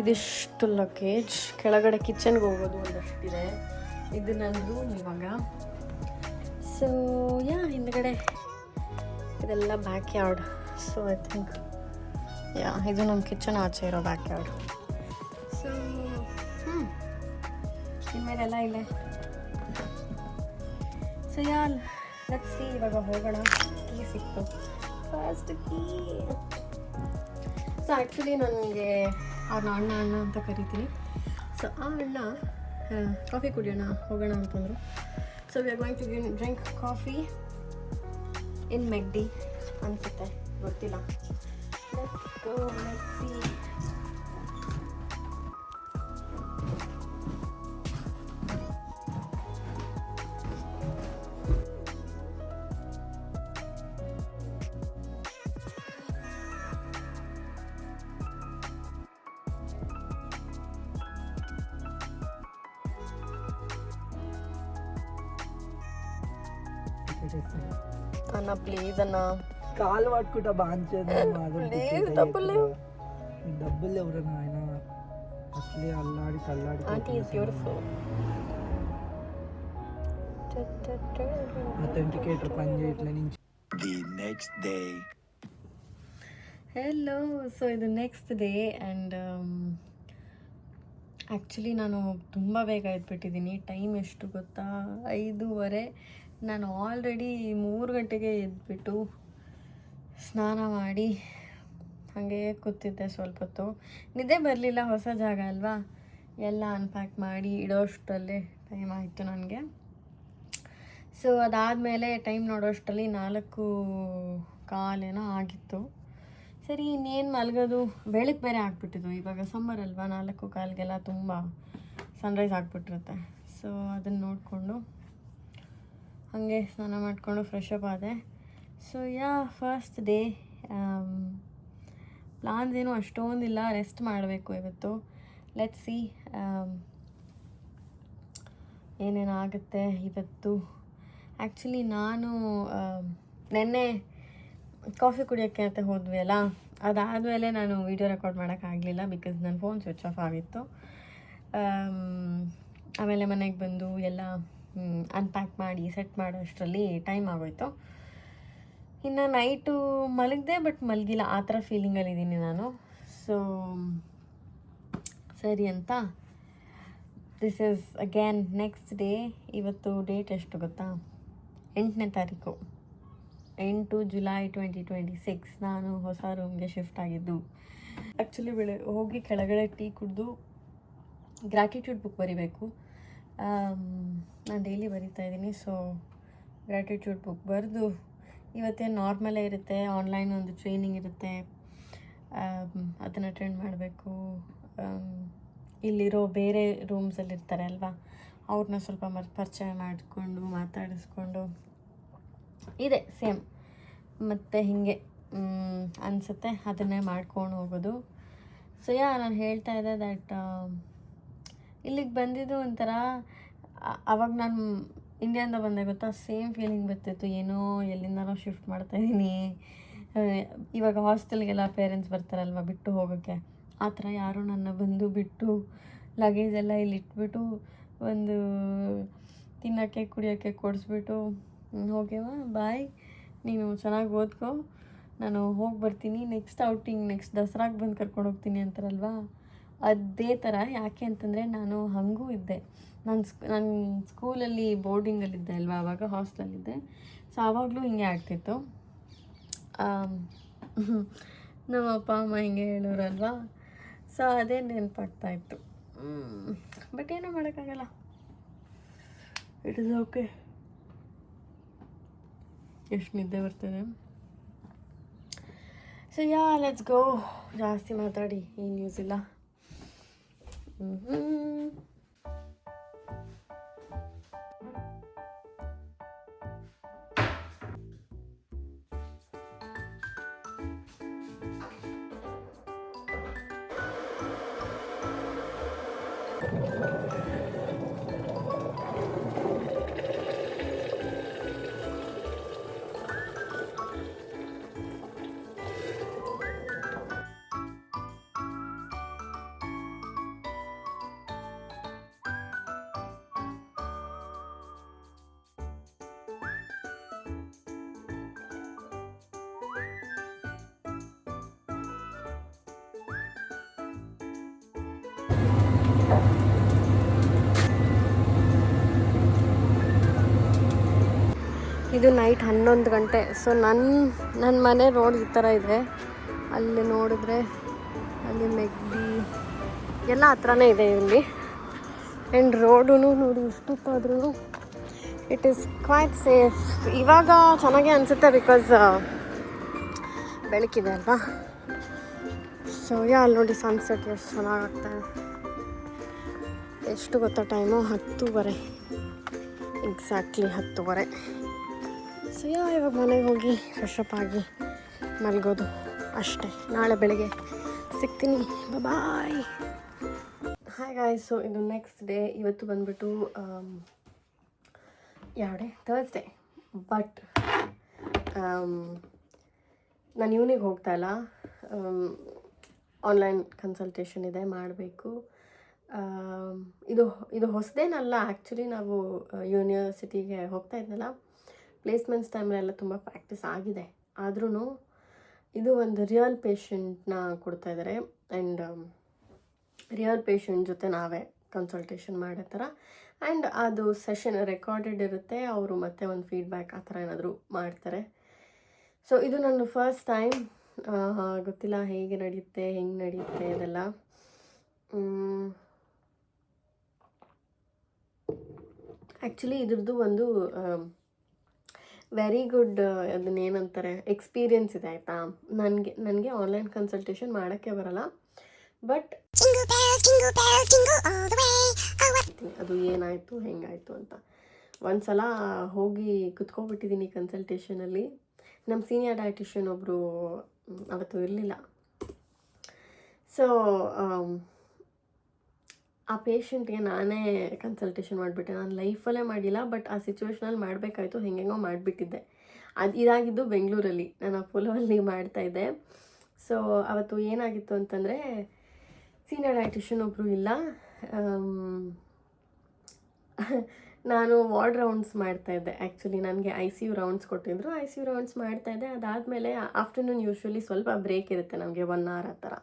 ಇದಿಷ್ಟು ಲಗೇಜ್. ಕೆಳಗಡೆ ಕಿಚನ್ಗೆ ಹೋಗೋದು ಒಂದಷ್ಟಿದೆ. ಇದು ನನ್ನ ರೂಮ್ ಇವಾಗ. ಸೊ ಹಿಂದ್ಗಡೆ ಇದೆಲ್ಲ back yard. So I think ಇದು ನಮ್ಮ ಕಿಚನ್ ಆಚೆ ಇರೋ ಬ್ಯಾಕ್ ಯಾರ್ಡ್. ಸೊ ಇನ್ಮೇಲೆಲ್ಲ ಇಲ್ಲೇ. ಸೊ ಲೆಟ್ಸ್ ಸಿ, ಇವಾಗ ಹೋಗೋಣ. ಕೀ ಸಿಕ್ತು, ಫಸ್ಟ್ ಕೀ. ಸೊ ಆ್ಯಕ್ಚುಲಿ ನನಗೆ ಅವ್ರನ್ನ ಅಣ್ಣ ಅಂತ ಕರಿತೀನಿ. ಸೊ ಆ ಅಣ್ಣ ಕಾಫಿ ಕುಡಿಯೋಣ ಹೋಗೋಣ ಅಂತಂದರು. So we are going to drink coffee in ಮೆಗ್ಡಿ ಅನಿಸುತ್ತೆ, ಗೊತ್ತಿಲ್ಲ. Let's go, let's see. అన్న ప్లీజ్ అన్న, కాలు పట్టుకుంటా బాంచేది ప్లీజ్. డబ్బులు ఎవరన్నా ఆయన అసలే అల్లాడి కల్లాడి. Aunty is beautiful. ಅಥೆಂಟಿಕೇಟರ್ పని చేయట్లే నుంచి. The next day. Hello. So ಇದು ನೆಕ್ಸ್ಟ್ ಡೇ ಆ್ಯಂಡ್ ಆ್ಯಕ್ಚುಲಿ ನಾನು ತುಂಬ ಬೇಗ ಎದ್ಬಿಟ್ಟಿದ್ದೀನಿ. ಟೈಮ್ ಎಷ್ಟು ಗೊತ್ತಾ? 5:30. ನಾನು ಆಲ್ರೆಡಿ 3 ಗಂಟೆಗೆ ಎದ್ಬಿಟ್ಟು ಸ್ನಾನ ಮಾಡಿ ಹಾಗೆ ಕೂತಿದ್ದೆ ಸ್ವಲ್ಪ ಹೊತ್ತು. ನಿದ್ದೆ ಬರಲಿಲ್ಲ, ಹೊಸ ಜಾಗ ಅಲ್ವಾ, ಎಲ್ಲ ಅನ್ಪ್ಯಾಕ್ ಮಾಡಿ ಇಡೋಷ್ಟರಲ್ಲೇ ಟೈಮ್ ಆಯಿತು ನನಗೆ. ಸೊ ಅದಾದಮೇಲೆ ಟೈಮ್ ನೋಡೋಷ್ಟರಲ್ಲಿ 4:15 ಆಗಿತ್ತು. ಸರಿ ಇನ್ನೇನು ಮಲಗೋದು, ಬೆಳಗ್ಗೆ ಬೇರೆ ಆಗಿಬಿಟ್ಟಿದ್ದು. ಇವಾಗ ಸಮ್ಮರ್ ಅಲ್ವಾ, 4:15ಗೆಲ್ಲ ತುಂಬ ಸನ್ರೈಸ್ ಆಗಿಬಿಟ್ಟಿರುತ್ತೆ. ಸೊ ಅದನ್ನು ನೋಡಿಕೊಂಡು ಹಾಗೆ ಸ್ನಾನ ಮಾಡಿಕೊಂಡು ಫ್ರೆಶ್ ಅಪ್ ಆದೆ. So first day. ಪ್ಲಾನ್ಸ್ ಏನೂ ಅಷ್ಟೊಂದಿಲ್ಲ, ರೆಸ್ಟ್ ಮಾಡಬೇಕು ಇವತ್ತು. ಲೆಟ್ಸ್ ಸಿ ಏನೇನಾಗುತ್ತೆ ಇವತ್ತು. ಆ್ಯಕ್ಚುಲಿ ನಾನು ನೆನ್ನೆ ಕಾಫಿ ಕುಡಿಯೋಕ್ಕೆ ಅಂತ ಹೋದ್ವಿ ಅಲ್ಲ, ಅದಾದಮೇಲೆ ನಾನು ವೀಡಿಯೋ ರೆಕಾರ್ಡ್ ಮಾಡೋಕ್ಕಾಗಲಿಲ್ಲ ಬಿಕಾಸ್ ನನ್ನ ಫೋನ್ ಸ್ವಿಚ್ ಆಫ್ ಆಗಿತ್ತು. ಆಮೇಲೆ ಮನೆಗೆ ಬಂದು ಎಲ್ಲ ಅನ್ಪ್ಯಾಕ್ ಮಾಡಿ ಸೆಟ್ ಮಾಡೋ ಅಷ್ಟರಲ್ಲಿ ಟೈಮ್ ಆಗೋಯ್ತು. ಇನ್ನು ನೈಟು ಮಲಗಿದೆ ಬಟ್ ಮಲಗಿಲ್ಲ, ಆ ಥರ ಫೀಲಿಂಗಲ್ಲಿದ್ದೀನಿ ನಾನು. ಸೊ ಸರಿ ಅಂತ this is again next day. ಇವತ್ತು ಡೇಟ್ ಎಷ್ಟು ಗೊತ್ತಾ? 8ನೇ ತಾರೀಕು, 8 ಜುಲೈ 2026. ನಾನು ಹೊಸ ರೂಮ್ಗೆ ಶಿಫ್ಟ್ ಆಗಿದ್ದು. ಆ್ಯಕ್ಚುಲಿ ಹೋಗಿ ಕೆಳಗಡೆ ಟೀ ಕುಡಿದು ಗ್ರ್ಯಾಟಿಟ್ಯೂಡ್ ಬುಕ್ ಬರಿಬೇಕು. ನಾನು ಡೈಲಿ ಬರಿತಾ ಇದ್ದೀನಿ. ಸೊ ಗ್ರ್ಯಾಟಿಟ್ಯೂಡ್ ಬುಕ್ ಬರೆದು ಇವತ್ತೇನು ನಾರ್ಮಲೇ ಇರುತ್ತೆ, ಆನ್ಲೈನ್ ಒಂದು ಟ್ರೈನಿಂಗ್ ಇರುತ್ತೆ, ಅದನ್ನು ಅಟೆಂಡ್ ಮಾಡಬೇಕು. ಇಲ್ಲಿರೋ ಬೇರೆ ರೂಮ್ಸಲ್ಲಿರ್ತಾರೆ ಅಲ್ವಾ, ಅವ್ರನ್ನ ಸ್ವಲ್ಪ ಪರಿಚಯ ಮಾಡಿಕೊಂಡು ಮಾತಾಡಿಸ್ಕೊಂಡು ಇದೆ ಸೇಮ್ ಮತ್ತು ಹೀಗೆ ಅನಿಸುತ್ತೆ, ಅದನ್ನೇ ಮಾಡ್ಕೊಂಡು ಹೋಗೋದು. ಸೊ ನಾನು ಹೇಳ್ತಾ ಇದ್ದೆ ದ್ಯಾಟ್ ಇಲ್ಲಿಗೆ ಬಂದಿದ್ದು ಒಂಥರ, ಆವಾಗ ನಾನು ಇಂಡಿಯಾದಿಂದ ಬಂದೆ ಗೊತ್ತಾ, ಸೇಮ್ ಫೀಲಿಂಗ್ ಬರ್ತಿತ್ತು. ಏನೋ ಎಲ್ಲಿಂದನೋ ಶಿಫ್ಟ್ ಮಾಡ್ತಾಯಿದ್ದೀನಿ. ಇವಾಗ ಹಾಸ್ಟೆಲ್ಗೆಲ್ಲ ಪೇರೆಂಟ್ಸ್ ಬರ್ತಾರಲ್ವ ಬಿಟ್ಟು ಹೋಗೋಕ್ಕೆ, ಆ ಥರ ಯಾರೋ ನನ್ನ ಬಂದು ಬಿಟ್ಟು ಲಗೇಜೆಲ್ಲ ಇಲ್ಲಿ ಇಟ್ಬಿಟ್ಟು ಒಂದು ತಿನ್ನೋಕ್ಕೆ ಕುಡಿಯೋಕ್ಕೆ ಕೊಡಿಸ್ಬಿಟ್ಟು ಹೋಗ್ಯವ ಬಾಯ್, ನೀನು ಚೆನ್ನಾಗಿ ಓದ್ಕೊ, ನಾನು ಹೋಗಿ ಬರ್ತೀನಿ, ನೆಕ್ಸ್ಟ್ ಔಟಿಂಗ್ ನೆಕ್ಸ್ಟ್ ದಸರಾಗೆ ಬಂದು ಕರ್ಕೊಂಡು ಹೋಗ್ತೀನಿ ಅಂತಾರಲ್ವ, ಅದೇ ಥರ. ಯಾಕೆ ಅಂತಂದರೆ ನಾನು ಹಾಗೂ ಇದ್ದೆ. ನಾನು ಸ್ಕೂಲಲ್ಲಿ ಬೋರ್ಡಿಂಗಲ್ಲಿದ್ದೆ ಅಲ್ವಾ, ಆವಾಗ ಹಾಸ್ಟೆಲಲ್ಲಿದ್ದೆ. ಸೊ ಆವಾಗಲೂ ಹಿಂಗೆ ಆಗ್ತಿತ್ತು. ನಮ್ಮ ಅಪ್ಪ ಅಮ್ಮ ಹಿಂಗೆ ಹೇಳೋರಲ್ವಾ. ಸೊ ಅದೇ ನೆನಪಾಗ್ತಾಯಿತ್ತು. ಬಟ್ ಏನೂ ಮಾಡೋಕ್ಕಾಗಲ್ಲ, ಇಟ್ ಇಸ್ ಓಕೆ. ಎಷ್ಟು ನಿದ್ದೆ ಬರ್ತದೆ. So let's go. ಜಾಸ್ತಿ ಮಾತಾಡಿ ಏನು ನ್ಯೂಸ್ ಇಲ್ಲ. ಇದು ನೈಟ್ 11 ಗಂಟೆ. ಸೊ ನನ್ನ ಮನೆ ರೋಡ್ ಈ ಥರ ಇದೆ. ಅಲ್ಲಿ ನೋಡಿದ್ರೆ ಅಲ್ಲಿ ಮೆಗ್ಡಿ ಎಲ್ಲ ಹತ್ರನೇ ಇದೆ ಇಲ್ಲಿ. ಆ್ಯಂಡ್ ರೋಡು ನೋಡಿ ಇಷ್ಟೊತ್ತಾದ್ರೂ ಇಟ್ ಈಸ್ ಕ್ವೈಟ್ ಸೇಫ್. ಇವಾಗ ಚೆನ್ನಾಗೇ ಅನಿಸುತ್ತೆ ಬಿಕಾಸ್ ಬೆಳಕಿದೆ ಅಲ್ವಾ. ಸೊ ಅಲ್ಲಿ ನೋಡಿ ಸನ್ಸೆಟ್ ಎಷ್ಟು ಚೆನ್ನಾಗಾಗ್ತಾಯಿದೆ. ಎಷ್ಟು ಗೊತ್ತಾ ಟೈಮು? 10:30 ಎಕ್ಸಾಕ್ಟ್ಲಿ 10:30. ಸೊ ಇವಾಗ ಮನೆಗೆ ಹೋಗಿ ಫ್ರೆಶಪ್ ಆಗಿ ಮಲಗೋದು ಅಷ್ಟೇ. ನಾಳೆ ಬೆಳಗ್ಗೆ ಸಿಗ್ತೀನಿ. ಬಾಯ್. Hi guys. ಸೊ ಇದು ನೆಕ್ಸ್ಟ್ ಡೇ. ಇವತ್ತು ಬಂದುಬಿಟ್ಟು ಯಾವ ಡೇ? ಥರ್ಸ್ಡೇ. ಬಟ್ ನಾನು ಇವನಿಗೆ ಹೋಗ್ತಾಯಿಲ್ಲ. ಆನ್ಲೈನ್ ಕನ್ಸಲ್ಟೇಷನ್ ಇದೆ, ಮಾಡಬೇಕು. ಇದು ಹೊಸದೇನಲ್ಲ. ಆ್ಯಕ್ಚುಲಿ ನಾವು ಯೂನಿವರ್ಸಿಟಿಗೆ ಹೋಗ್ತಾ ಇದ್ನಲ್ಲ, ಪ್ಲೇಸ್ಮೆಂಟ್ಸ್ ಟೈಮಲ್ಲೆಲ್ಲ ತುಂಬ ಪ್ರಾಕ್ಟೀಸ್ ಆಗಿದೆ. ಆದ್ರೂ ಇದು ಒಂದು ರಿಯಲ್ ಪೇಷಂಟ್ನ ಕೊಡ್ತಾಯಿದ್ದಾರೆ. ಆ್ಯಂಡ್ ರಿಯಲ್ ಪೇಷಂಟ್ ಜೊತೆ ನಾವೇ ಕನ್ಸಲ್ಟೇಷನ್ ಮಾಡೋ ಥರ. ಆ್ಯಂಡ್ ಅದು ಸೆಷನ್ ರೆಕಾರ್ಡೆಡ್ ಇರುತ್ತೆ. ಅವರು ಮತ್ತೆ ಒಂದು ಫೀಡ್ಬ್ಯಾಕ್ ಆ ಥರ ಏನಾದರೂ ಮಾಡ್ತಾರೆ. ಸೊ ಇದು ನನ್ನ ಫಸ್ಟ್ ಟೈಮ್. ಗೊತ್ತಿಲ್ಲ ಹೇಗೆ ನಡೆಯುತ್ತೆ, ಹೆಂಗೆ ನಡೆಯುತ್ತೆ ಇದೆಲ್ಲ. ಆ್ಯಕ್ಚುಲಿ ಇದ್ರದ್ದು ಒಂದು ವೆರಿ ಗುಡ್ ಅದನ್ನೇನಂತಾರೆ ಎಕ್ಸ್ಪೀರಿಯನ್ಸ್ ಇದೆ ಆಯಿತಾ. ನನಗೆ ಆನ್ಲೈನ್ ಕನ್ಸಲ್ಟೇಷನ್ ಮಾಡೋಕ್ಕೆ ಬರಲ್ಲ. ಬಟ್ ಅದು ಏನಾಯಿತು ಹೆಂಗಾಯಿತು ಅಂತ ಒಂದು ಸಲ ಹೋಗಿ ಕುತ್ಕೊಬಿಟ್ಟಿದ್ದೀನಿ ಕನ್ಸಲ್ಟೇಷನಲ್ಲಿ. ನಮ್ಮ ಸೀನಿಯರ್ ಡಯಟಿಷಿಯನ್ ಒಬ್ಬರು ಅವತ್ತು ಇರಲಿಲ್ಲ. ಸೊ ಆ ಪೇಷಂಟ್ಗೆ ನಾನೇ ಕನ್ಸಲ್ಟೇಷನ್ ಮಾಡಿಬಿಟ್ಟೆ. ನಾನು ಲೈಫಲ್ಲೇ ಮಾಡಿಲ್ಲ, ಬಟ್ ಆ ಸಿಚುವೇಷನಲ್ಲಿ ಮಾಡಬೇಕಾಯ್ತು. ಹೆಂಗೆಂಗೋ ಮಾಡಿಬಿಟ್ಟಿದ್ದೆ. ಇದಾಗಿದ್ದು ಬೆಂಗಳೂರಲ್ಲಿ, ನಾನು ಅಪೋಲೋಲ್ಲಿ ಮಾಡ್ತಾಯಿದ್ದೆ. ಸೊ ಅವತ್ತು ಏನಾಗಿತ್ತು ಅಂತಂದರೆ, ಸೀನಿಯರ್ ಡಯಟಿಷಿಯನ್ ಒಬ್ಬರು ಇಲ್ಲ. ನಾನು ವಾರ್ಡ್ ರೌಂಡ್ಸ್ ಮಾಡ್ತಾಯಿದ್ದೆ. ಆ್ಯಕ್ಚುಲಿ ನನಗೆ ICU ರೌಂಡ್ಸ್ ಕೊಟ್ಟಿದ್ದರು. ICU ರೌಂಡ್ಸ್ ಮಾಡ್ತಾಯಿದ್ದೆ. ಅದಾದಮೇಲೆ ಆಫ್ಟರ್ನೂನ್ ಯೂಶ್ವಲಿ ಸ್ವಲ್ಪ ಬ್ರೇಕ್ ಇರುತ್ತೆ ನಮಗೆ, 1 hour ಆ ಥರ.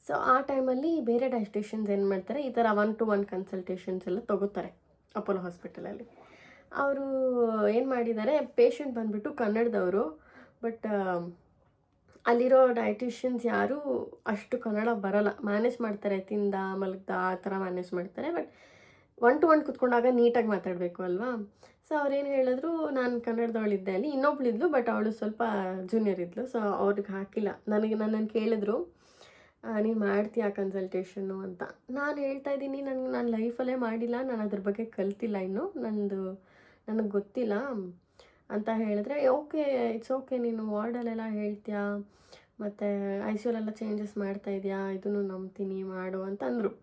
ಸೊ ಆ ಟೈಮಲ್ಲಿ ಬೇರೆ ಡಯಟಿಷಿಯನ್ಸ್ ಏನು ಮಾಡ್ತಾರೆ, ಈ ಥರ 1-to-1 ಕನ್ಸಲ್ಟೇಷನ್ಸ್ ಎಲ್ಲ ತೊಗೋತಾರೆ ಅಪೋಲೋ ಹಾಸ್ಪಿಟಲಲ್ಲಿ. ಅವರು ಏನು ಮಾಡಿದ್ದಾರೆ, ಪೇಷಂಟ್ ಬಂದುಬಿಟ್ಟು ಕನ್ನಡದವರು. ಬಟ್ ಅಲ್ಲಿರೋ ಡಯಟಿಷಿಯನ್ಸ್ ಯಾರೂ ಅಷ್ಟು ಕನ್ನಡ ಬರಲ್ಲ. ಮ್ಯಾನೇಜ್ ಮಾಡ್ತಾರೆ, ತಿಂದ ಮಲಗ್ದ ಆ ಥರ ಮ್ಯಾನೇಜ್ ಮಾಡ್ತಾರೆ. ಬಟ್ 1-to-1 ಕುತ್ಕೊಂಡಾಗ ನೀಟಾಗಿ ಮಾತಾಡಬೇಕು ಅಲ್ವಾ. ಸೊ ಅವ್ರೇನು ಹೇಳಿದ್ರು, ನಾನು ಕನ್ನಡದವಳಿದ್ದೆ ಅಲ್ಲಿ. ಇನ್ನೊಬ್ಳಿದ್ಲು, ಬಟ್ ಅವಳು ಸ್ವಲ್ಪ ಜೂನಿಯರ್ ಇದ್ಲು. ಸೊ ಅವ್ರಿಗೆ ಹಾಕಿಲ್ಲ. ನನ್ನನ್ನು ಕೇಳಿದ್ರು, ನೀನು ಮಾಡ್ತೀಯಾ ಕನ್ಸಲ್ಟೇಷನ್ನು ಅಂತ. ನಾನು ಹೇಳ್ತಾ ಇದ್ದೀನಿ, ನಾನು ಲೈಫಲ್ಲೇ ಮಾಡಿಲ್ಲ, ನಾನು ಅದ್ರ ಬಗ್ಗೆ ಕಲ್ತಿಲ್ಲ ಇನ್ನೂ, ನನಗೆ ಗೊತ್ತಿಲ್ಲ ಅಂತ ಹೇಳಿದ್ರೆ, ಓಕೆ ಇಟ್ಸ್ ಓಕೆ, ನೀನು ವಾರ್ಡಲ್ಲೆಲ್ಲ ಹೇಳ್ತೀಯಾ, ಮತ್ತು ICUಲೆಲ್ಲ ಚೇಂಜಸ್ ಮಾಡ್ತಾಯಿದ್ಯಾ, ಇದನ್ನು ನಂಬ್ತೀನಿ, ಮಾಡು ಅಂತಂದರು.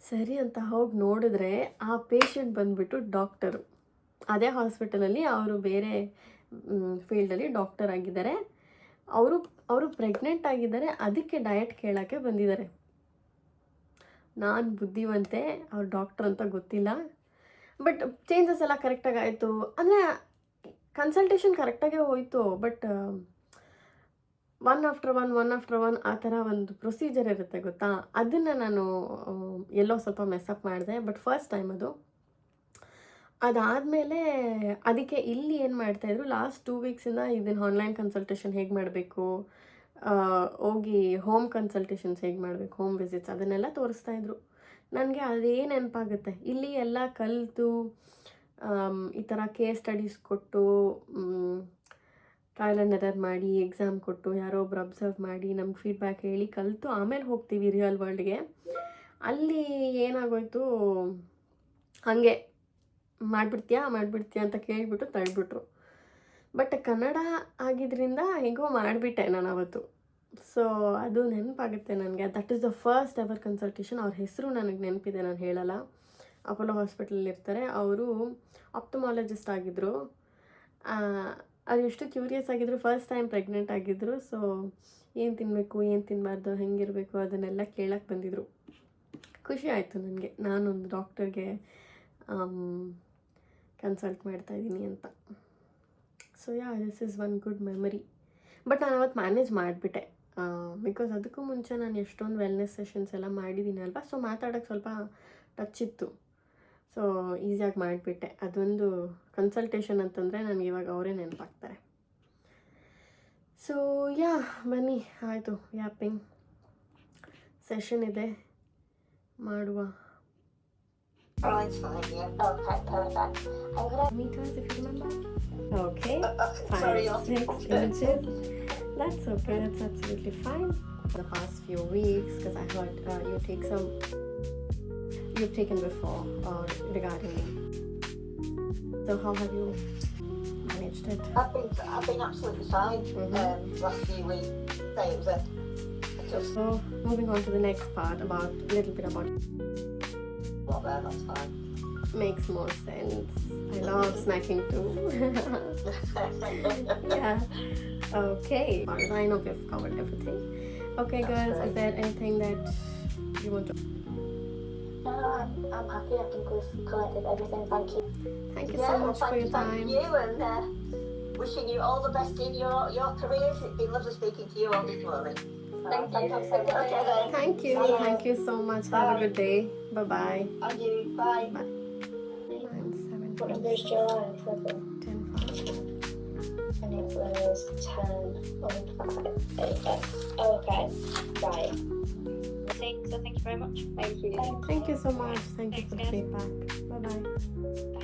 ಸರಿ ಅಂತ ಹೋಗಿ ನೋಡಿದ್ರೆ ಆ ಪೇಷಂಟ್ ಬಂದುಬಿಟ್ಟು ಡಾಕ್ಟರು. ಅದೇ ಹಾಸ್ಪಿಟಲಲ್ಲಿ ಅವರು ಬೇರೆ ಫೀಲ್ಡಲ್ಲಿ ಡಾಕ್ಟರ್ ಆಗಿದ್ದಾರೆ. ಅವರು ಪ್ರೆಗ್ನೆಂಟ್ ಆಗಿದ್ದಾರೆ. ಅದಕ್ಕೆ ಡಯಟ್ ಕೇಳೋಕ್ಕೆ ಬಂದಿದ್ದಾರೆ. ನಾನು ಬುದ್ಧಿವಂತೆ, ಅವ್ರು ಡಾಕ್ಟರ್ ಅಂತ ಗೊತ್ತಿಲ್ಲ. ಬಟ್ ಚೇಂಜಸ್ ಎಲ್ಲ ಕರೆಕ್ಟಾಗಿ ಆಯಿತು. ಅಂದರೆ ಕನ್ಸಲ್ಟೇಷನ್ ಕರೆಕ್ಟಾಗೇ ಹೋಯಿತು. ಬಟ್ ಒನ್ ಆಫ್ಟರ್ ಒನ್ ಆ ಥರ ಒಂದು ಪ್ರೊಸೀಜರ್ ಇರುತ್ತೆ ಗೊತ್ತಾ, ಅದನ್ನು ನಾನು ಎಲ್ಲೋ ಸ್ವಲ್ಪ ಮೆಸ್ಅಪ್ ಮಾಡಿದೆ. ಬಟ್ ಫಸ್ಟ್ ಟೈಮ್ ಅದು. ಅದಾದಮೇಲೆ ಅದಕ್ಕೆ ಇಲ್ಲಿ ಏನು ಮಾಡ್ತಾಯಿದ್ರು, ಲಾಸ್ಟ್ 2 ವೀಕ್ಸಿಂದ ಇದನ್ನು ಆನ್ಲೈನ್ ಕನ್ಸಲ್ಟೇಷನ್ ಹೇಗೆ ಮಾಡಬೇಕು, ಹೋಗಿ ಹೋಮ್ ಕನ್ಸಲ್ಟೇಷನ್ಸ್ ಹೇಗೆ ಮಾಡಬೇಕು, ಹೋಮ್ ವಿಸಿಟ್ಸ್ ಅದನ್ನೆಲ್ಲ ತೋರಿಸ್ತಾಯಿದ್ರು. ನನಗೆ ಅದೇ ನೆನಪಾಗುತ್ತೆ. ಇಲ್ಲಿ ಎಲ್ಲ ಕಲಿತು ಈ ಥರ ಕೇಸ್ ಸ್ಟಡೀಸ್ ಕೊಟ್ಟು, ಟ್ರಯಲ್ ಆ್ಯಂಡ್ ಎರರ್ ಮಾಡಿ, ಎಕ್ಸಾಮ್ ಕೊಟ್ಟು, ಯಾರೋ ಒಬ್ರು ಅಬ್ಸರ್ವ್ ಮಾಡಿ, ನಮ್ಗೆ ಫೀಡ್ಬ್ಯಾಕ್ ಹೇಳಿ ಕಲಿತು ಆಮೇಲೆ ಹೋಗ್ತೀವಿ ರಿಯಲ್ ವರ್ಲ್ಡ್ಗೆ. ಅಲ್ಲಿ ಏನಾಗೋಯ್ತು, ಹಾಗೆ ಮಾಡಿಬಿಡ್ತೀಯಾ ಅಂತ ಕೇಳಿಬಿಟ್ಟು ತಳ್ಳಿಬಿಟ್ರು. ಬಟ್ ಕನ್ನಡ ಆಗಿದ್ದರಿಂದ ಹೇಗೋ ಮಾಡಿಬಿಟ್ಟೆ ನಾನು ಅವತ್ತು. ಸೊ ಅದು ನೆನಪಾಗುತ್ತೆ ನನಗೆ. That is the first ever consultation. ಅವ್ರ ಹೆಸರು ನನಗೆ ನೆನಪಿದೆ, ನಾನು ಹೇಳಲ್ಲ. ಅಪೋಲೋ ಹಾಸ್ಪಿಟಲಲ್ಲಿ ಇರ್ತಾರೆ. ಅವರು ಆಪ್ಟಮಾಲಜಿಸ್ಟ್ ಆಗಿದ್ದರು. ಅವ್ರು ಎಷ್ಟು ಕ್ಯೂರಿಯಸ್ ಆಗಿದ್ರು, ಫಸ್ಟ್ ಟೈಮ್ ಪ್ರೆಗ್ನೆಂಟ್ ಆಗಿದ್ದರು. ಸೊ ಏನು ತಿನ್ನಬೇಕು, ಏನು ತಿನ್ನಬಾರ್ದು, ಹೆಂಗಿರಬೇಕು ಅದನ್ನೆಲ್ಲ ಕೇಳಕ್ಕೆ ಬಂದಿದ್ದರು. ಖುಷಿ ಆಯಿತು ನನಗೆ, ನಾನೊಂದು ಡಾಕ್ಟರ್ಗೆ ಕನ್ಸಲ್ಟ್ ಮಾಡ್ತಾಯಿದ್ದೀನಿ ಅಂತ. So this is one good memory. But ನಾನು ಅವತ್ತು ಮ್ಯಾನೇಜ್ ಮಾಡಿಬಿಟ್ಟೆ. ಬಿಕಾಸ್ ಅದಕ್ಕೂ ಮುಂಚೆ ನಾನು ಎಷ್ಟೊಂದು ವೆಲ್ನೆಸ್ ಸೆಷನ್ಸ್ ಎಲ್ಲ ಮಾಡಿದ್ದೀನಿ ಅಲ್ವಾ, ಸೊ ಮಾತಾಡೋಕ್ಕೆ ಸ್ವಲ್ಪ ಟಚ್ ಇತ್ತು. ಸೊ ಈಸಿಯಾಗಿ ಮಾಡಿಬಿಟ್ಟೆ. ಅದೊಂದು ಕನ್ಸಲ್ಟೇಷನ್ ಅಂತಂದರೆ ನನಗೆ ಇವಾಗ ಅವರೇ ನೆನಪಾಗ್ತಾರೆ. ಸೊ ಯಾ, ಬನ್ನಿ ಆಯಿತು, ಯಾಪಿಂಗ್ ಸೆಷನ್ ಇದೆ, ಮಾಡುವ. Oh, it's fine, yeah. Okay, perfect. I'm gonna... Meters, if you remember. Okay, Sorry, 5, 6 inches. That's okay, that's absolutely fine. The past few weeks, because I heard you've taken before regarding me. So how have you managed it? I've been absolutely fine. Last few weeks, say it was just So moving on to the next part, about a little bit about what there. That's fine. makes more sense. I love snacking too. Yeah. Okay. As far as I know, we've covered everything. Okay, That's girls, great. is there anything that you want to? No, I'm happy. I think we've collected everything. Thank you. Thank you so much for your Thank time. you, and wishing you all the best in your careers. It's been lovely speaking to you all this morning. Thank you so much. Okay, then. Thank you. Bye. Thank you so much. Have a Bye. good day. Bye bye. And you. Bye. 9, 7, What number is July? 10, 5. And it was 10 on 5. There you go. Oh, okay. Right. So thank you very much. Thank you. Thank you so much. Thank you for the feedback. Bye bye.